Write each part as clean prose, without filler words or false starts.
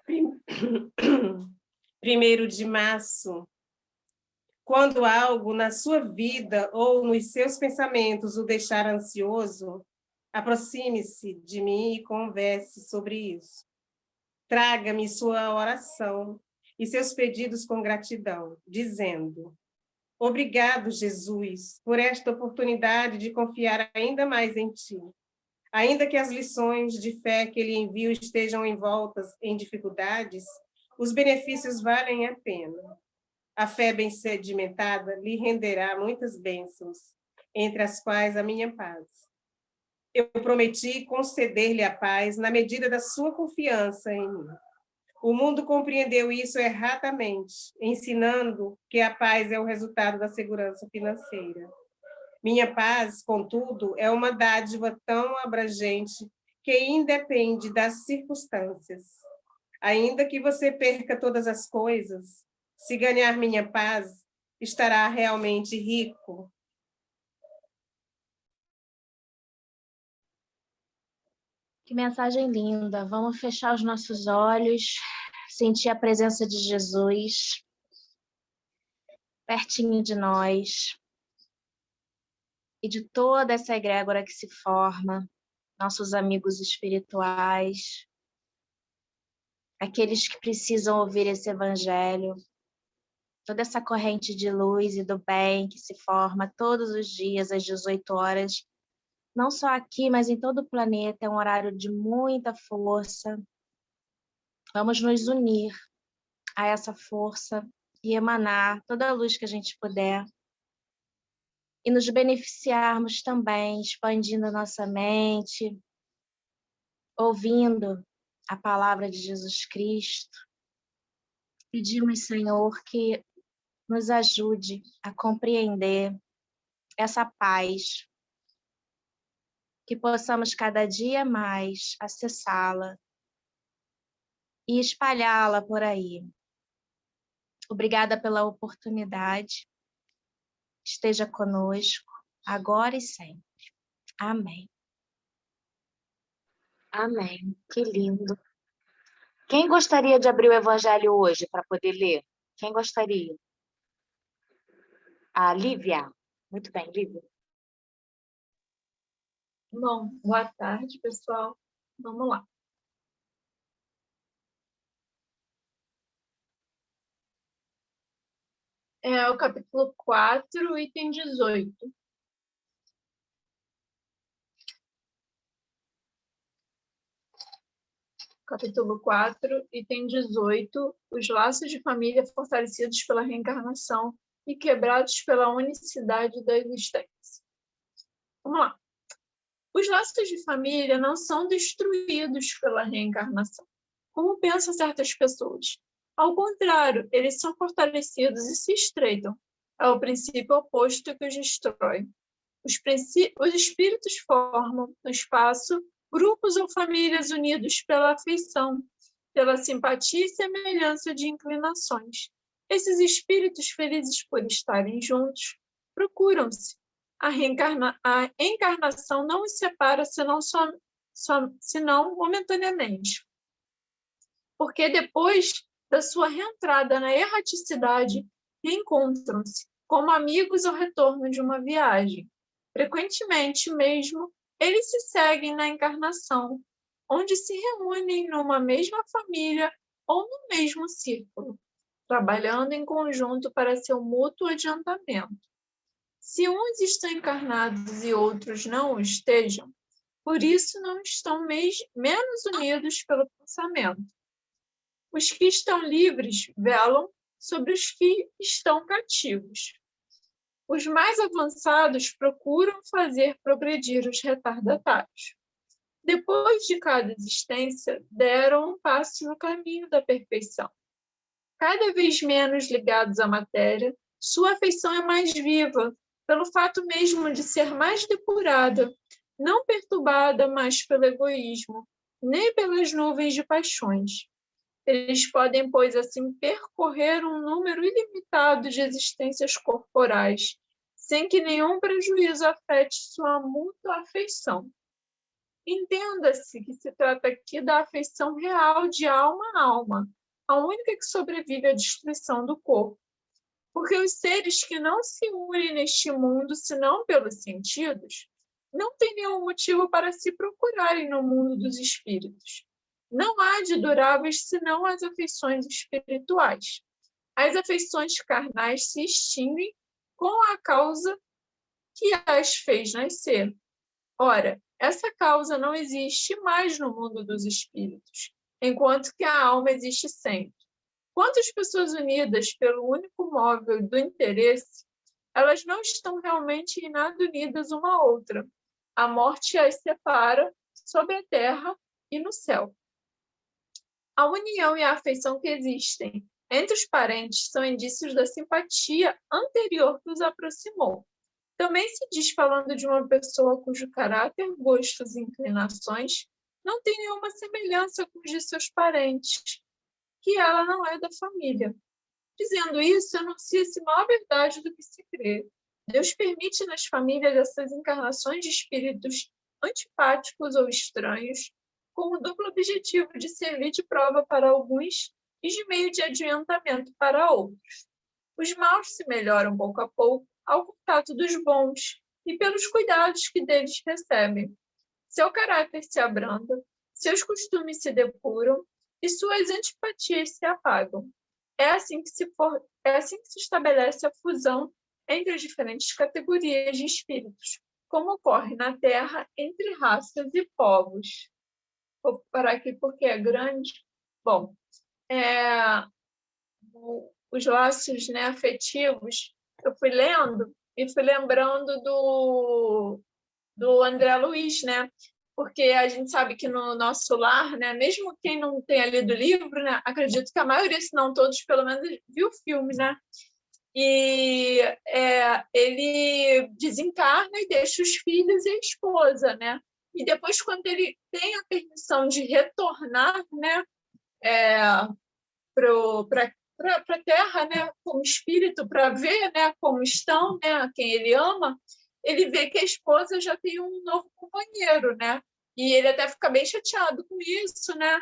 Prim- 1º de março. Quando algo na sua vida ou nos seus pensamentos o deixar ansioso, aproxime-se de mim e converse sobre isso. Traga-me sua oração e seus pedidos com gratidão, dizendo: obrigado, Jesus, por esta oportunidade de confiar ainda mais em ti. Ainda que as lições de fé que ele envia estejam envoltas em dificuldades, os benefícios valem a pena. A fé bem sedimentada lhe renderá muitas bênçãos, entre as quais a minha paz. Eu prometi conceder-lhe a paz na medida da sua confiança em mim. O mundo compreendeu isso erradamente, ensinando que a paz é o resultado da segurança financeira. Minha paz, contudo, é uma dádiva tão abrangente que independe das circunstâncias. Ainda que você perca todas as coisas, se ganhar minha paz, estará realmente rico. Que mensagem linda. Vamos fechar os nossos olhos, sentir a presença de Jesus pertinho de nós e de toda essa egrégora que se forma, nossos amigos espirituais, aqueles que precisam ouvir esse evangelho, toda essa corrente de luz e do bem que se forma todos os dias às 18 horas, não só aqui, mas em todo o planeta. É um horário de muita força. Vamos nos unir a essa força e emanar toda a luz que a gente puder. E nos beneficiarmos também, expandindo a nossa mente, ouvindo a palavra de Jesus Cristo. Pedimos, Senhor, que nos ajude a compreender essa paz, que possamos cada dia mais acessá-la e espalhá-la por aí. Obrigada pela oportunidade. Esteja conosco, agora e sempre. Amém. Amém. Que lindo. Quem gostaria de abrir o Evangelho hoje para poder ler? Quem gostaria? A Lívia. Muito bem, Lívia. Bom, boa tarde, pessoal. Vamos lá. É o capítulo 4, item 18. Capítulo 4, item 18. Os laços de família fortalecidos pela reencarnação e quebrados pela unicidade da existência. Vamos lá. Os laços de família não são destruídos pela reencarnação, como pensam certas pessoas. Ao contrário, eles são fortalecidos e se estreitam. É o princípio oposto que os destrói. Os espíritos formam, no espaço, grupos ou famílias unidos pela afeição, pela simpatia e semelhança de inclinações. Esses espíritos, felizes por estarem juntos, procuram-se. A encarnação não os separa, senão momentaneamente. Porque depois da sua reentrada na erraticidade, reencontram-se, como amigos ao retorno de uma viagem. Frequentemente mesmo, eles se seguem na encarnação, onde se reúnem numa mesma família ou no mesmo círculo, trabalhando em conjunto para seu mútuo adiantamento. Se uns estão encarnados e outros não o estejam, por isso não estão menos unidos pelo pensamento. Os que estão livres velam sobre os que estão cativos. Os mais avançados procuram fazer progredir os retardatários. Depois de cada existência, deram um passo no caminho da perfeição. Cada vez menos ligados à matéria, sua afeição é mais viva, pelo fato mesmo de ser mais depurada, não perturbada mais pelo egoísmo, nem pelas nuvens de paixões. Eles podem, pois, assim, percorrer um número ilimitado de existências corporais, sem que nenhum prejuízo afete sua mútua afeição. Entenda-se que se trata aqui da afeição real de alma a alma, a única que sobrevive à destruição do corpo. Porque os seres que não se unem neste mundo, senão pelos sentidos, não têm nenhum motivo para se procurarem no mundo dos espíritos. Não há de duráveis senão as afeições espirituais. As afeições carnais se extinguem com a causa que as fez nascer. Ora, essa causa não existe mais no mundo dos espíritos, enquanto que a alma existe sempre. Quantas pessoas unidas pelo único móvel do interesse, elas não estão realmente em nada unidas uma à outra. A morte as separa sobre a terra e no céu. A união e a afeição que existem entre os parentes são indícios da simpatia anterior que os aproximou. Também se diz, falando de uma pessoa cujo caráter, gostos e inclinações não tem nenhuma semelhança com os de seus parentes, que ela não é da família. Dizendo isso, anuncia-se maior verdade do que se crê. Deus permite nas famílias essas encarnações de espíritos antipáticos ou estranhos, com o duplo objetivo de servir de prova para alguns e de meio de adiantamento para outros. Os maus se melhoram pouco a pouco ao contato dos bons e pelos cuidados que deles recebem. Seu caráter se abranda, seus costumes se depuram e suas antipatias se apagam. É assim que se estabelece a fusão entre as diferentes categorias de espíritos, como ocorre na Terra entre raças e povos. Vou parar aqui porque é grande. Bom, os laços, né, afetivos, eu fui lendo e fui lembrando do André Luiz, né? Porque a gente sabe que no nosso lar, né, mesmo quem não tenha lido o livro, né, acredito que a maioria, se não todos, pelo menos, viu o filme, né? E ele desencarna e deixa os filhos e a esposa, né? E depois, quando ele tem a permissão de retornar, né, para a Terra, né, como espírito, para ver, né, como estão, né, quem ele ama, ele vê que a esposa já tem um novo companheiro, né? E ele até fica bem chateado com isso, né?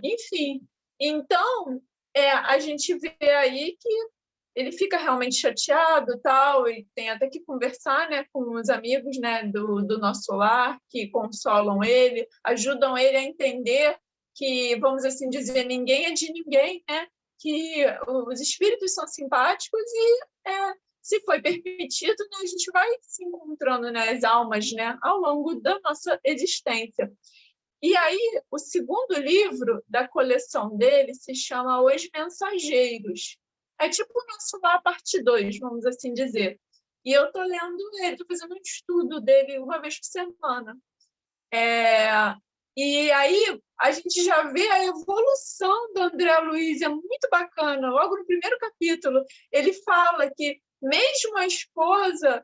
Enfim, então a gente vê aí que ele fica realmente chateado, tal, e tem até que conversar, né, com os amigos, né, do nosso lar, que consolam ele, ajudam ele a entender que, vamos assim dizer, ninguém é de ninguém, né? Que os espíritos são simpáticos e, se foi permitido, né, a gente vai se encontrando nas almas, né, ao longo da nossa existência. E aí, o segundo livro da coleção dele se chama Os Mensageiros. É tipo o nosso Lar, parte 2, vamos assim dizer. E eu estou lendo ele, estou fazendo um estudo dele uma vez por semana. E aí a gente já vê a evolução do André Luiz, é muito bacana. Logo no primeiro capítulo, ele fala que mesmo a esposa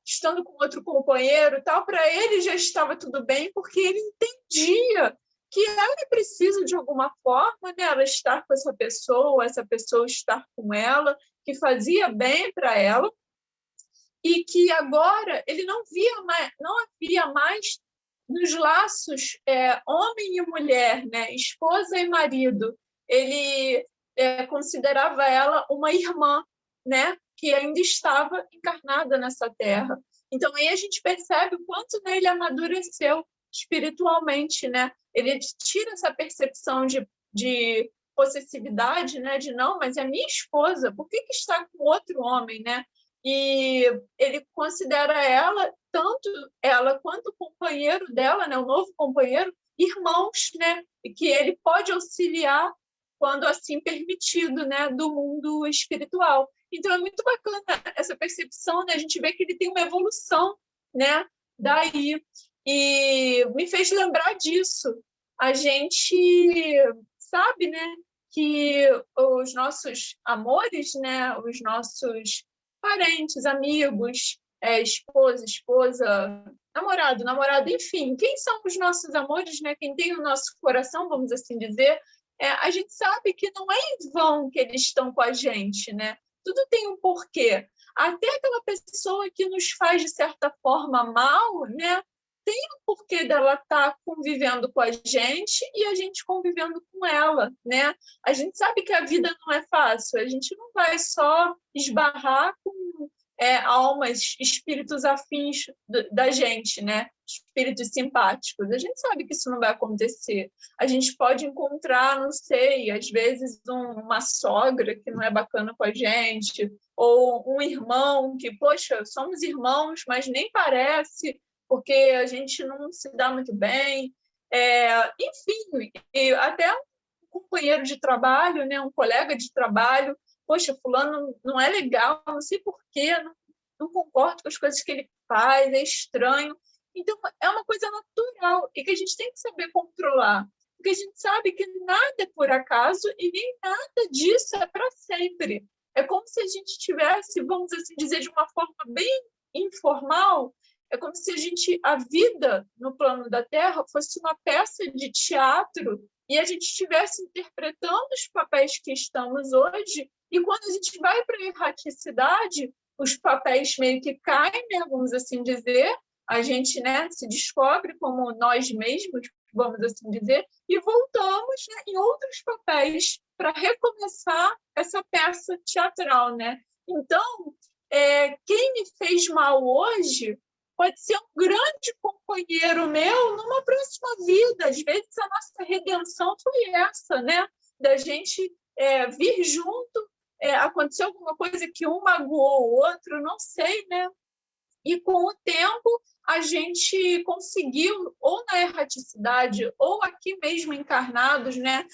estando com outro companheiro, tal, para ele já estava tudo bem, porque ele entendia que ela precisa, de alguma forma, né, ela estar com essa pessoa estar com ela, que fazia bem para ela, e que agora ele não havia mais nos laços homem e mulher, né, esposa e marido. Ele considerava ela uma irmã, né, que ainda estava encarnada nessa terra. Então, aí a gente percebe o quanto, né, ele amadureceu espiritualmente, né? Ele tira essa percepção de possessividade, né, de não, mas é minha esposa, por que está com outro homem, né? E ele considera ela, tanto ela quanto o companheiro dela, né, o novo companheiro, irmãos, né, e que ele pode auxiliar quando assim permitido, né, do mundo espiritual. Então é muito bacana essa percepção, né? A gente vê que ele tem uma evolução, né, daí. E me fez lembrar disso. A gente sabe, né, que os nossos amores, né, os nossos parentes, amigos, esposa, namorado, enfim, quem são os nossos amores, né? Quem tem o nosso coração, vamos assim dizer, a gente sabe que não é em vão que eles estão com a gente, né? Tudo tem um porquê. Até aquela pessoa que nos faz, de certa forma, mal, né? tem um porquê dela estar convivendo com a gente e a gente convivendo com ela, né? A gente sabe que a vida não é fácil, a gente não vai só esbarrar com almas, espíritos afins da gente, né? Espíritos simpáticos. A gente sabe que isso não vai acontecer. A gente pode encontrar, não sei, às vezes uma sogra que não é bacana com a gente, ou um irmão que, poxa, somos irmãos, mas nem parece, porque a gente não se dá muito bem. Enfim, e até um companheiro de trabalho, né? Um colega de trabalho, poxa, fulano não é legal, não sei por quê, não concordo com as coisas que ele faz, é estranho. Então, é uma coisa natural e que a gente tem que saber controlar, porque a gente sabe que nada é por acaso e nem nada disso é para sempre. É como se a gente tivesse, vamos assim dizer, de uma forma bem informal, é como se a vida no plano da Terra fosse uma peça de teatro e a gente estivesse interpretando os papéis que estamos hoje, e quando a gente vai para a erraticidade, os papéis meio que caem, né, vamos assim dizer, a gente, né, se descobre como nós mesmos, vamos assim dizer, e voltamos, né, em outros papéis para recomeçar essa peça teatral, né? Então, quem me fez mal hoje pode ser um grande companheiro meu numa próxima vida. Às vezes a nossa redenção foi essa, né? Da gente vir junto, aconteceu alguma coisa que um magoou o outro, não sei, né? E com o tempo a gente conseguiu, ou na erraticidade, ou aqui mesmo encarnados, né?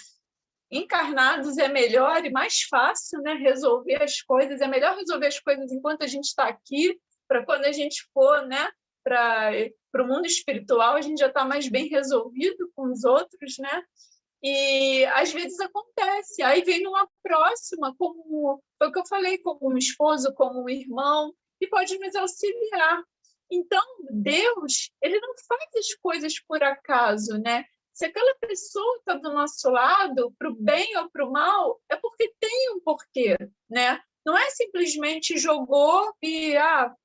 Encarnados é melhor e mais fácil, né? Resolver as coisas. É melhor resolver as coisas enquanto a gente está aqui, para quando a gente for, né, para o mundo espiritual, a gente já está mais bem resolvido com os outros, né? E às vezes acontece. Aí vem numa próxima, como foi o que eu falei, como um esposo, como um irmão, e pode nos auxiliar. Então, Deus, ele não faz as coisas por acaso, né? Se aquela pessoa está do nosso lado, para o bem ou para o mal, é porque tem um porquê, né? Não é simplesmente jogou e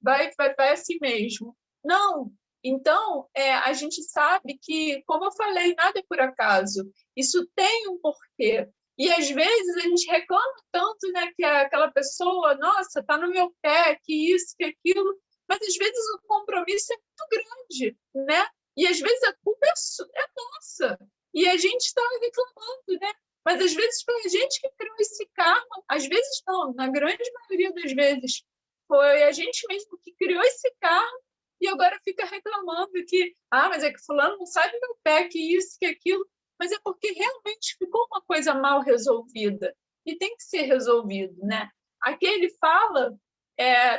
vai assim mesmo. Não. Então, a gente sabe que, como eu falei, nada é por acaso. Isso tem um porquê. E, às vezes, a gente reclama tanto, né, que aquela pessoa, nossa, está no meu pé, que isso, que aquilo, mas, às vezes, o compromisso é muito grande, né? E, às vezes, a culpa é nossa. E a gente está reclamando, né? Mas, às vezes, foi a gente que criou esse karma. Às vezes, não. Na grande maioria das vezes, foi a gente mesmo que criou esse karma e agora fica reclamando que, mas é que fulano não sai do meu pé, que isso, que aquilo. Mas é porque realmente ficou uma coisa mal resolvida. E tem que ser resolvido, né? Aqui ele fala,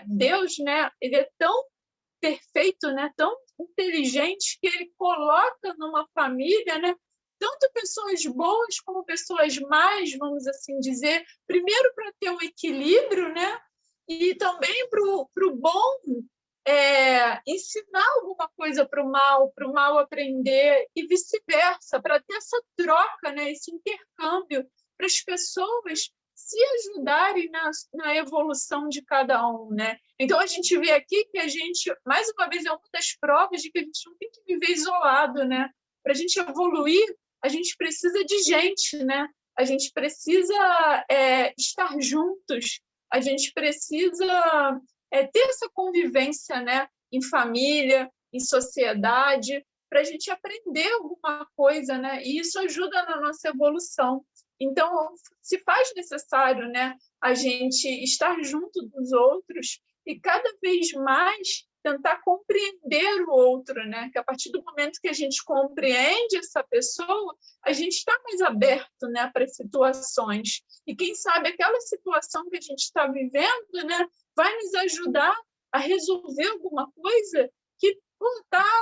Deus, né? Ele é tão perfeito, né? Tão inteligente que ele coloca numa família, né? Tanto pessoas boas como pessoas más, vamos assim dizer, primeiro para ter um equilíbrio, né? E também para o bom ensinar alguma coisa para o mal aprender e vice-versa, para ter essa troca, né? Esse intercâmbio para as pessoas se ajudarem na evolução de cada um, né? Então, a gente vê aqui que a gente, mais uma vez, é uma das provas de que a gente não tem que viver isolado, né? Para a gente evoluir, a gente precisa de gente, né? A gente precisa estar juntos, a gente precisa ter essa convivência, né? Em família, em sociedade, para a gente aprender alguma coisa, né? E isso ajuda na nossa evolução. Então, se faz necessário, né, a gente estar junto dos outros e cada vez mais tentar compreender o outro, né? Que a partir do momento que a gente compreende essa pessoa, a gente está mais aberto, né, para situações. E quem sabe aquela situação que a gente está vivendo, né, vai nos ajudar a resolver alguma coisa que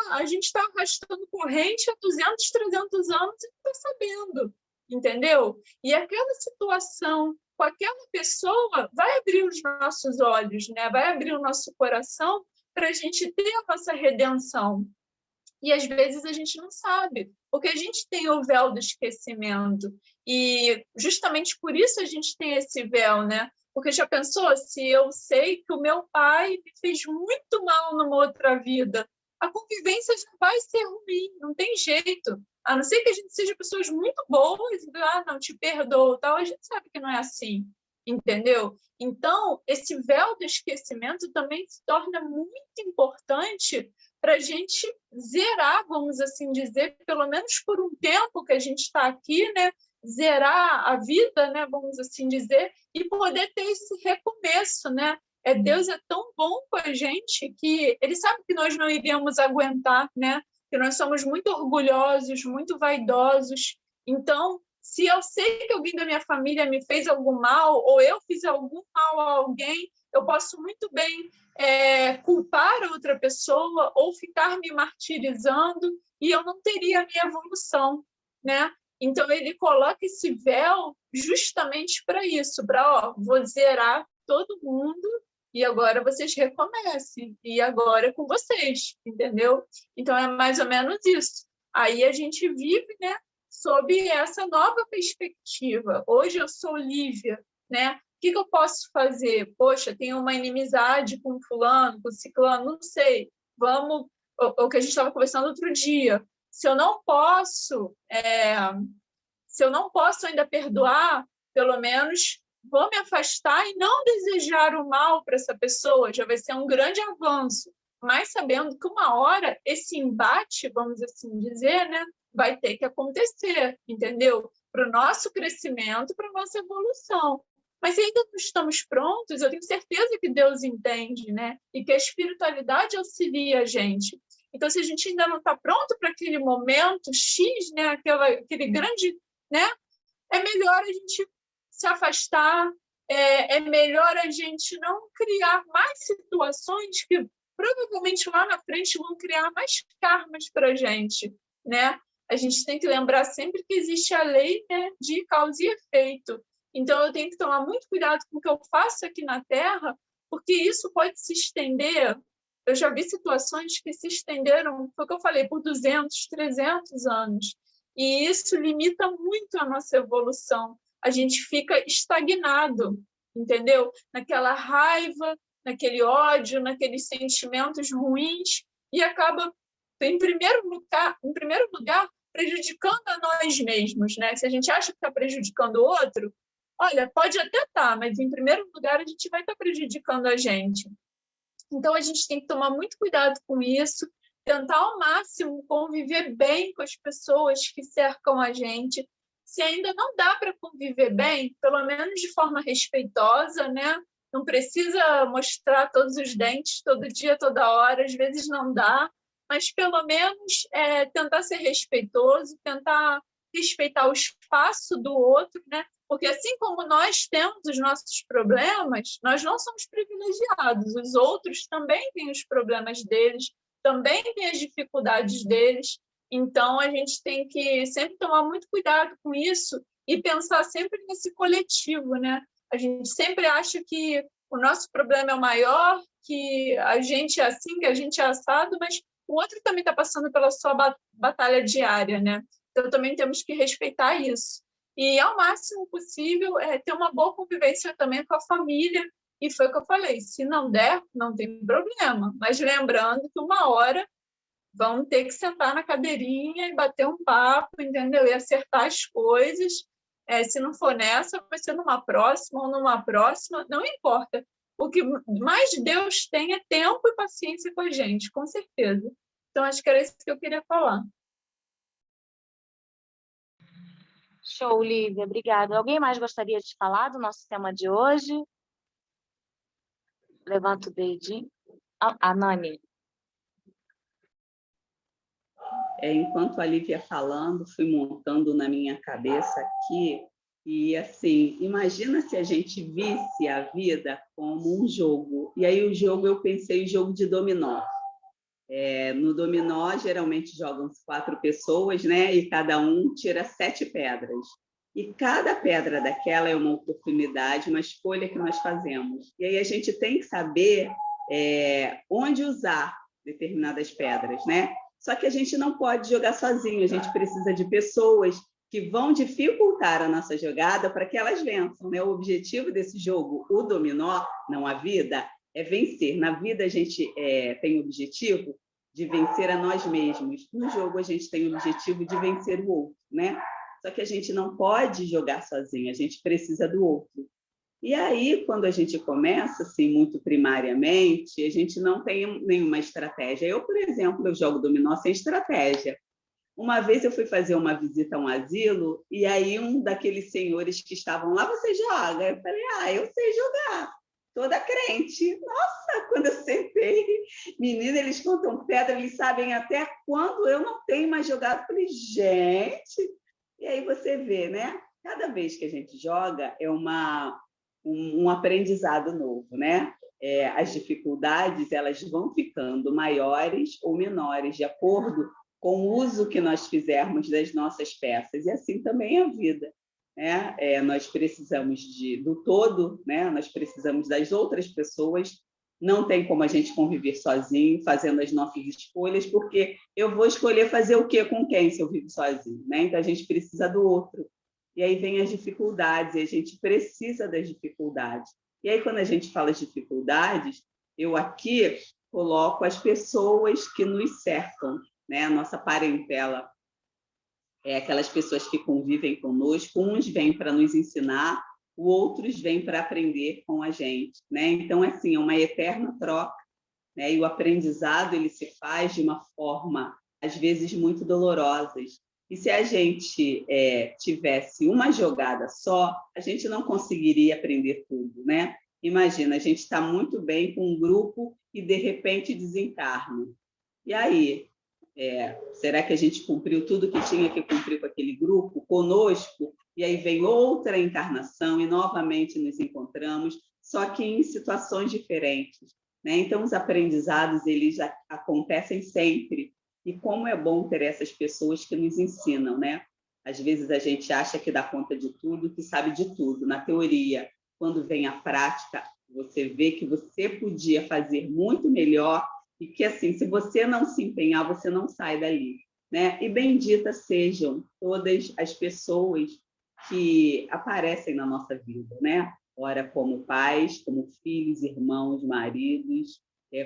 a gente está arrastando corrente há 200, 300 anos e não está sabendo. Entendeu? E aquela situação com aquela pessoa vai abrir os nossos olhos, né? Vai abrir o nosso coração para a gente ter a nossa redenção. E às vezes a gente não sabe, porque a gente tem o véu do esquecimento. E justamente por isso a gente tem esse véu, né? Porque já pensou se eu sei que o meu pai me fez muito mal numa outra vida? a convivência já vai ser ruim, não tem jeito. A não ser que a gente seja pessoas muito boas, não, te perdoo, tal, a gente sabe que não é assim, entendeu? Então, esse véu do esquecimento também se torna muito importante para a gente zerar, vamos assim dizer, pelo menos por um tempo que a gente está aqui, né? Zerar a vida, né? Vamos assim dizer, e poder ter esse recomeço, né? Deus é tão bom com a gente que Ele sabe que nós não iríamos aguentar, né? Que nós somos muito orgulhosos, muito vaidosos. Então, se eu sei que alguém da minha família me fez algum mal, ou eu fiz algum mal a alguém, eu posso muito bem culpar outra pessoa ou ficar me martirizando e eu não teria a minha evolução, né? Então, ele coloca esse véu justamente para isso, para, vou zerar todo mundo e agora vocês recomecem, e agora é com vocês, entendeu? Então, é mais ou menos isso. Aí a gente vive, né, sob essa nova perspectiva. Hoje eu sou Lívia, né? O que eu posso fazer? Poxa, tenho uma inimizade com fulano, com ciclano, não sei. Vamos, o que a gente estava conversando outro dia. Se eu não posso ainda perdoar, pelo menos vou me afastar e não desejar o mal para essa pessoa, já vai ser um grande avanço. Mas sabendo que uma hora esse embate, vamos assim dizer, né, vai ter que acontecer, entendeu? Para o nosso crescimento, para a nossa evolução. Mas ainda não estamos prontos, eu tenho certeza que Deus entende, né? E que a espiritualidade auxilia a gente. Então, se a gente ainda não está pronto para aquele momento X, né, aquele grande, né, é melhor a gente se afastar, é melhor a gente não criar mais situações que provavelmente lá na frente vão criar mais karmas para a gente, né? A gente tem que lembrar sempre que existe a lei, né, de causa e efeito. Então, eu tenho que tomar muito cuidado com o que eu faço aqui na Terra, porque isso pode se estender. Eu já vi situações que se estenderam, foi o que eu falei, por 200, 300 anos. E isso limita muito a nossa evolução. A gente fica estagnado, entendeu? Naquela raiva, naquele ódio, naqueles sentimentos ruins, e acaba, em primeiro lugar, prejudicando a nós mesmos, né? Se a gente acha que está prejudicando o outro, olha, pode até estar, mas em primeiro lugar a gente vai estar prejudicando a gente. Então a gente tem que tomar muito cuidado com isso, tentar ao máximo conviver bem com as pessoas que cercam a gente. Se ainda não dá para conviver bem, pelo menos de forma respeitosa, né? Não precisa mostrar todos os dentes todo dia, toda hora, às vezes não dá, mas pelo menos tentar ser respeitoso, tentar respeitar o espaço do outro, né? Porque assim como nós temos os nossos problemas, nós não somos privilegiados, os outros também têm os problemas deles, também têm as dificuldades deles. Então, a gente tem que sempre tomar muito cuidado com isso e pensar sempre nesse coletivo, né? A gente sempre acha que o nosso problema é o maior, que a gente é assim, que a gente é assado, mas o outro também está passando pela sua batalha diária, né? Então, também temos que respeitar isso. E, ao máximo possível, ter uma boa convivência também com a família. E foi o que eu falei, se não der, não tem problema. Mas lembrando que uma hora vão ter que sentar na cadeirinha e bater um papo, entendeu? E acertar as coisas. Se não for nessa, vai ser numa próxima ou numa próxima, não importa. O que mais Deus tem é tempo e paciência com a gente, com certeza. Então, acho que era isso que eu queria falar. Show, Lívia, obrigada. Alguém mais gostaria de falar do nosso tema de hoje? Levanta o dedinho. Nani. Enquanto a Lívia falando, fui montando na minha cabeça aqui, e assim, imagina se a gente visse a vida como um jogo. E aí o jogo, eu pensei em jogo de dominó. No dominó, geralmente jogam-se 4 pessoas, né? E cada um tira 7 pedras. E cada pedra daquela é uma oportunidade, uma escolha que nós fazemos. E aí a gente tem que saber onde usar determinadas pedras, né? Só que a gente não pode jogar sozinho, a gente precisa de pessoas que vão dificultar a nossa jogada para que elas vençam, né? O objetivo desse jogo, o dominó, não a vida, é vencer. Na vida a gente tem o objetivo de vencer a nós mesmos. No jogo, a gente tem o objetivo de vencer o outro, né? Só que a gente não pode jogar sozinho, a gente precisa do outro. E aí, quando a gente começa, assim, muito primariamente, a gente não tem nenhuma estratégia. Eu, por exemplo, eu jogo dominó sem estratégia. Uma vez eu fui fazer uma visita a um asilo, e aí um daqueles senhores que estavam lá, você joga? Eu falei, eu sei jogar, toda crente. Nossa, quando eu sentei, menina, eles contam pedra, eles sabem até quando eu não tenho mais jogado. Eu falei, gente... E aí você vê, né? Cada vez que a gente joga é um aprendizado novo, né? As dificuldades elas vão ficando maiores ou menores de acordo com o uso que nós fizermos das nossas peças. E assim também a vida, né? Nós precisamos do todo, né? Nós precisamos das outras pessoas. Não tem como a gente conviver sozinho, fazendo as nossas escolhas, porque eu vou escolher fazer o quê com quem se eu vivo sozinho, né? Então a gente precisa do outro. E aí vem as dificuldades, e a gente precisa das dificuldades. E aí, quando a gente fala de dificuldades, eu aqui coloco as pessoas que nos cercam, né? A nossa parentela, aquelas pessoas que convivem conosco, uns vêm para nos ensinar, outros vêm para aprender com a gente, né? Então, assim, é uma eterna troca, né? E o aprendizado ele se faz de uma forma, às vezes, muito dolorosas. E se a gente tivesse uma jogada só, a gente não conseguiria aprender tudo, né? Imagina, a gente está muito bem com um grupo e, de repente, desencarna. E aí, será que a gente cumpriu tudo que tinha que cumprir com aquele grupo, conosco? E aí vem outra encarnação e novamente nos encontramos, só que em situações diferentes, né? Então, os aprendizados eles acontecem sempre. E como é bom ter essas pessoas que nos ensinam, né? Às vezes a gente acha que dá conta de tudo, que sabe de tudo. Na teoria, quando vem a prática, você vê que você podia fazer muito melhor e que, assim, se você não se empenhar, você não sai dali, né? E benditas sejam todas as pessoas que aparecem na nossa vida, né? Ora como pais, como filhos, irmãos, maridos,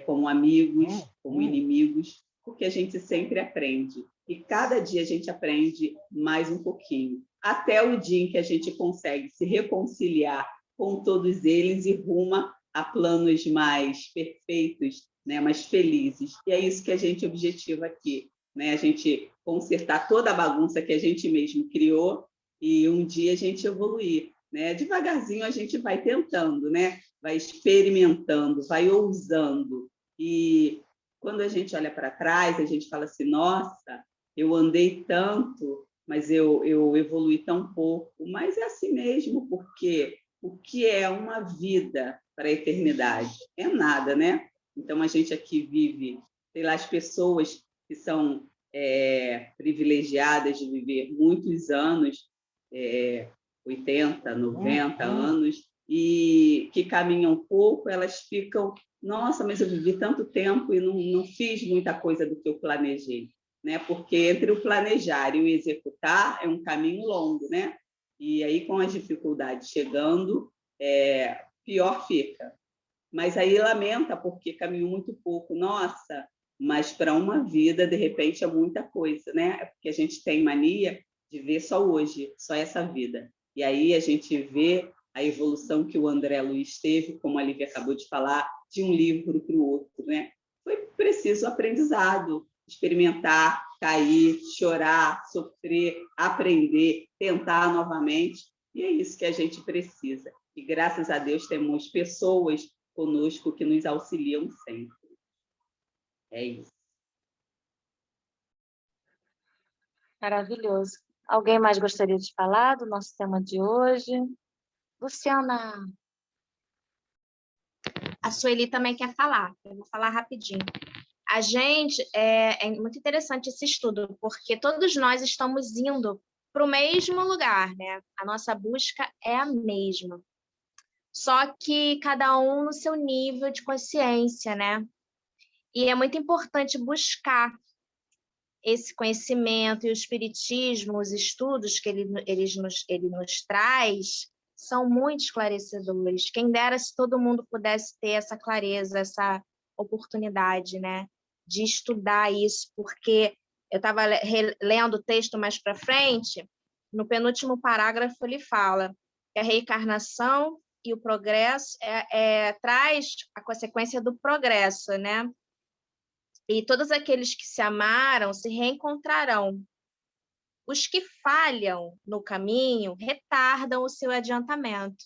como amigos, como inimigos, porque a gente sempre aprende. E cada dia a gente aprende mais um pouquinho, até o dia em que a gente consegue se reconciliar com todos eles e ruma a planos mais perfeitos, né, mais felizes. E é isso que a gente objetiva aqui, né? A gente consertar toda a bagunça que a gente mesmo criou e um dia a gente evoluir, né? Devagarzinho a gente vai tentando, né? Vai experimentando, vai ousando. E quando a gente olha para trás, a gente fala assim, nossa, eu andei tanto, mas eu evolui tão pouco. Mas é assim mesmo, porque o que é uma vida para a eternidade? É nada, né? Então, a gente aqui vive, sei lá, as pessoas que são privilegiadas de viver muitos anos, 80, 90 anos, e que caminham pouco, elas ficam, nossa, mas eu vivi tanto tempo e não fiz muita coisa do que eu planejei, né? Porque entre o planejar e o executar é um caminho longo, né? E aí, com as dificuldades chegando, pior fica. Mas aí lamenta porque caminhou muito pouco. Nossa, mas para uma vida, de repente, é muita coisa, né? É porque a gente tem mania de ver só hoje, só essa vida. E aí a gente vê a evolução que o André Luiz teve, como a Lívia acabou de falar, de um livro para o outro, né? Foi preciso aprendizado, experimentar, cair, chorar, sofrer, aprender, tentar novamente. E é isso que a gente precisa. E graças a Deus temos pessoas conosco que nos auxiliam sempre. É isso. Maravilhoso. Alguém mais gostaria de falar do nosso tema de hoje? Luciana. A Sueli também quer falar. Eu vou falar rapidinho. A gente, é muito interessante esse estudo, porque todos nós estamos indo para o mesmo lugar, né? A nossa busca é a mesma. Só que cada um no seu nível de consciência, né? E é muito importante buscar esse conhecimento e o espiritismo, os estudos que ele nos traz, são muito esclarecedores. Quem dera se todo mundo pudesse ter essa clareza, essa oportunidade, né? de estudar isso, porque eu estava lendo o texto mais para frente, no penúltimo parágrafo ele fala que a reencarnação e o progresso traz a consequência do progresso, né? E todos aqueles que se amaram se reencontrarão. Os que falham no caminho retardam o seu adiantamento.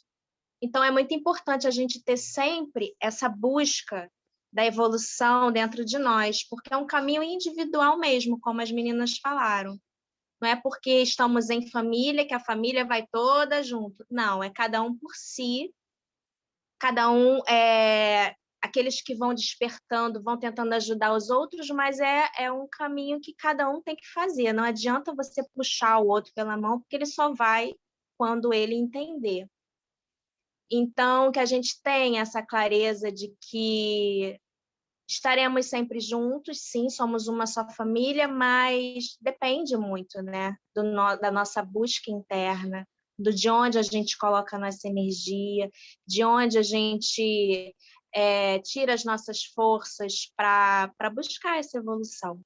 Então, é muito importante a gente ter sempre essa busca da evolução dentro de nós, porque é um caminho individual mesmo, como as meninas falaram. Não é porque estamos em família que a família vai toda junto. Não, é cada um por si, cada um aqueles que vão despertando, vão tentando ajudar os outros, mas é um caminho que cada um tem que fazer. Não adianta você puxar o outro pela mão, porque ele só vai quando ele entender. Então, que a gente tenha essa clareza de que estaremos sempre juntos, sim, somos uma só família, mas depende muito, né, da nossa busca interna, de onde a gente coloca a nossa energia, de onde a gente tira as nossas forças para buscar essa evolução.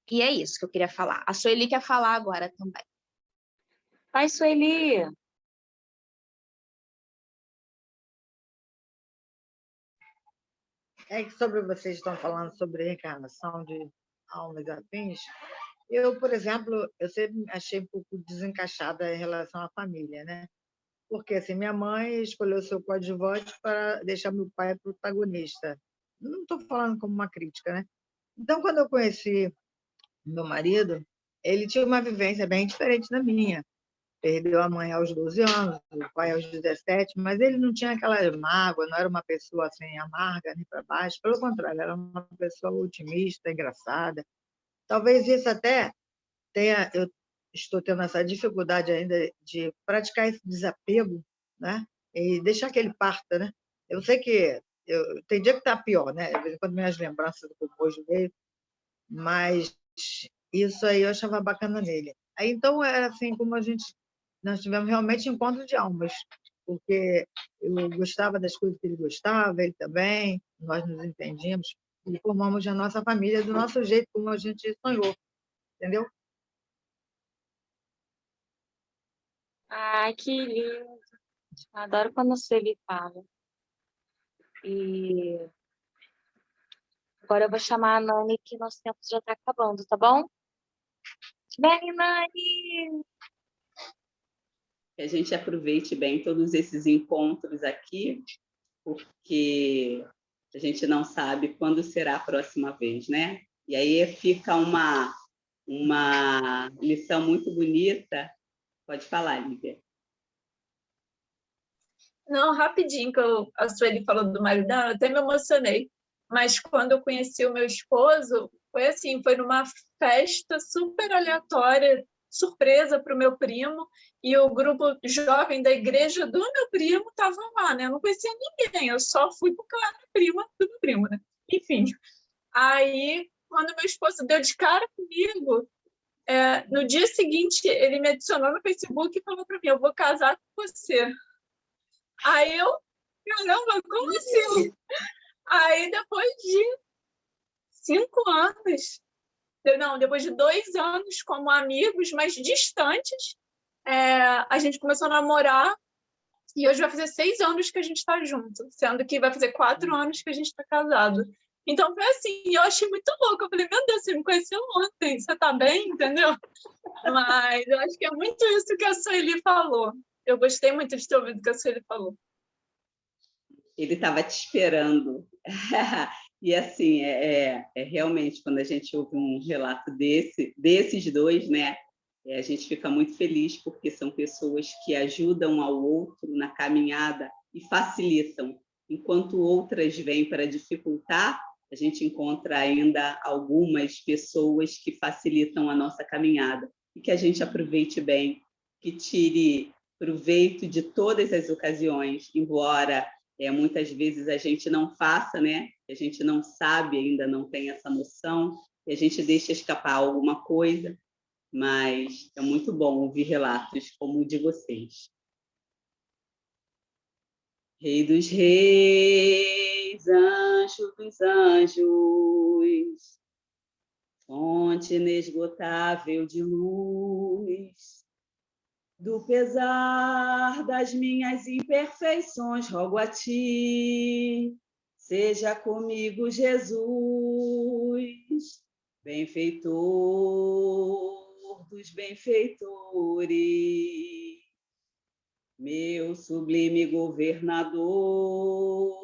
E é isso que eu queria falar. A Sueli quer falar agora também. Vai, Sueli! É que sobre vocês estão falando sobre reencarnação de almas afins, eu, por exemplo, eu sempre me achei um pouco desencaixada em relação à família, né? Porque assim, minha mãe escolheu seu coadjuvante para deixar meu pai protagonista. Não estou falando como uma crítica, né? Então, quando eu conheci meu marido, ele tinha uma vivência bem diferente da minha. Perdeu a mãe aos 12 anos, o pai aos 17, mas ele não tinha aquela mágoa, não era uma pessoa assim amarga nem para baixo, pelo contrário, era uma pessoa otimista, engraçada. Talvez isso até eu estou tendo essa dificuldade ainda de praticar esse desapego, né? E deixar que ele parta, né? Eu sei que tem dia que está pior, né? De vez em quando minhas lembranças do hoje veio, mas isso aí eu achava bacana nele. Aí então era assim como nós tivemos realmente encontro de almas, porque eu gostava das coisas que ele gostava, ele também, nós nos entendíamos e formamos a nossa família do nosso jeito, como a gente sonhou, entendeu? Ai, que lindo! Adoro quando a Sueli fala. E agora eu vou chamar a Nani, que nosso tempo já está acabando, tá bom? Vem, Nani! Que a gente aproveite bem todos esses encontros aqui, porque a gente não sabe quando será a próxima vez, né? E aí fica uma lição muito bonita. Pode falar, Lívia. Não, rapidinho, que a Sueli falou do marido dela, eu até me emocionei. Mas quando eu conheci o meu esposo, foi assim, foi numa festa super aleatória, surpresa para o meu primo, e o grupo jovem da igreja do meu primo estava lá, né? Eu não conhecia ninguém, eu só fui porque eu era prima do meu primo, né? Enfim, aí, quando meu esposo deu de cara comigo, no dia seguinte, ele me adicionou no Facebook e falou para mim, eu vou casar com você. Aí eu, caramba, como assim? Aí depois de 5 anos, não, depois de 2 anos como amigos, mas distantes, a gente começou a namorar e hoje vai fazer 6 anos que a gente está junto, sendo que vai fazer 4 anos que a gente está casado. Então foi assim, eu achei muito louco. Eu falei, meu Deus, você me conheceu ontem, você tá bem, entendeu? Mas eu acho que é muito isso que a Sueli falou. Eu gostei muito de ter ouvido o que a Sueli falou. Ele estava te esperando. E assim, realmente, quando a gente ouve um relato desses dois, né, a gente fica muito feliz, porque são pessoas que ajudam ao outro na caminhada e facilitam. Enquanto outras vêm para dificultar, a gente encontra ainda algumas pessoas que facilitam a nossa caminhada. E que a gente aproveite bem, que tire proveito de todas as ocasiões, embora muitas vezes a gente não faça, né? A gente não sabe, ainda não tem essa noção, e a gente deixa escapar alguma coisa, mas é muito bom ouvir relatos como o de vocês. Rei dos Reis, anjo dos anjos, fonte inesgotável de luz, do pesar das minhas imperfeições, rogo a ti, seja comigo, Jesus, benfeitor dos benfeitores, meu sublime governador.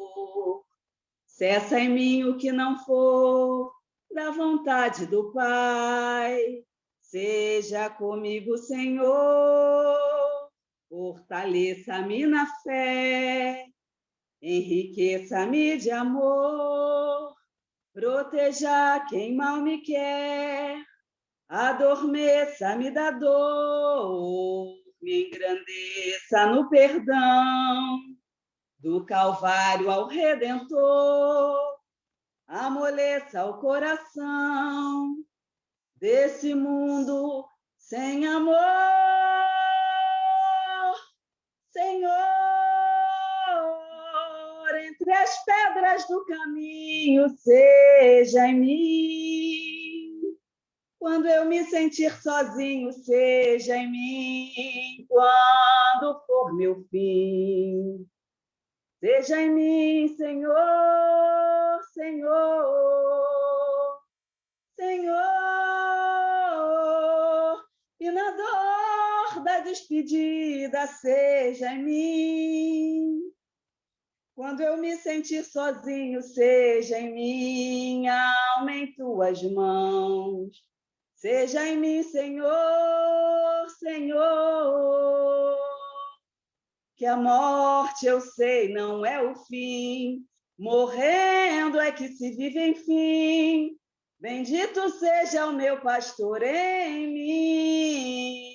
Cessa em mim o que não for da vontade do Pai. Seja comigo, Senhor. Fortaleça-me na fé. Enriqueça-me de amor. Proteja quem mal me quer. Adormeça-me da dor. Me engrandeça no perdão. Do Calvário ao Redentor, amoleça o coração desse mundo sem amor. Senhor, entre as pedras do caminho, seja em mim. Quando eu me sentir sozinho, seja em mim. Quando for meu fim, seja em mim, Senhor, Senhor, Senhor, e na dor da despedida, seja em mim. Quando eu me sentir sozinho, seja em mim, alma em tuas mãos. Seja em mim, Senhor, Senhor. Que a morte, eu sei, não é o fim. Morrendo é que se vive, enfim. Bendito seja o meu pastor em mim.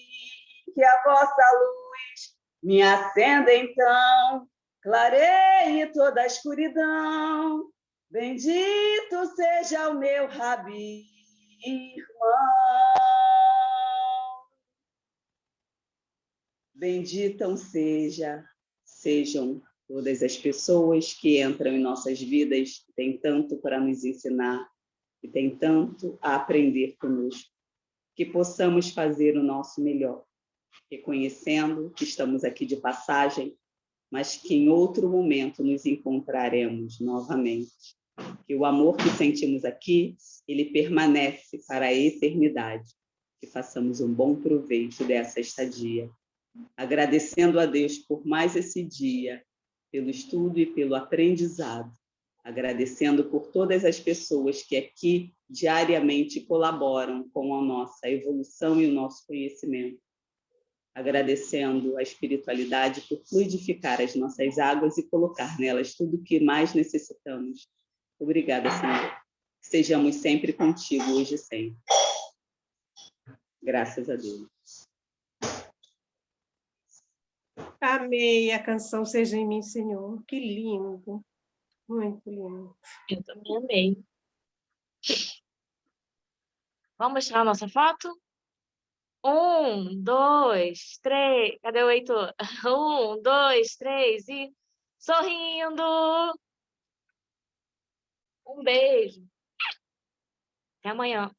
Que a vossa luz me acenda então, clareie toda a escuridão. Bendito seja o meu Rabi, irmão. Sejam todas as pessoas que entram em nossas vidas, que têm tanto para nos ensinar, que têm tanto a aprender conosco, que possamos fazer o nosso melhor, reconhecendo que estamos aqui de passagem, mas que em outro momento nos encontraremos novamente. Que o amor que sentimos aqui, ele permanece para a eternidade. Que façamos um bom proveito dessa estadia. Agradecendo a Deus por mais esse dia, pelo estudo e pelo aprendizado. Agradecendo por todas as pessoas que aqui diariamente colaboram com a nossa evolução e o nosso conhecimento. Agradecendo a espiritualidade por fluidificar as nossas águas e colocar nelas tudo o que mais necessitamos. Obrigada, Senhor. Que sejamos sempre contigo, hoje e sempre. Graças a Deus. Amei a canção Seja em Mim, Senhor. Que lindo. Muito lindo. Eu também amei. Vamos mostrar a nossa foto? 1, 2, 3. Cadê o Heitor? 1, 2, 3 e sorrindo. Um beijo. Até amanhã.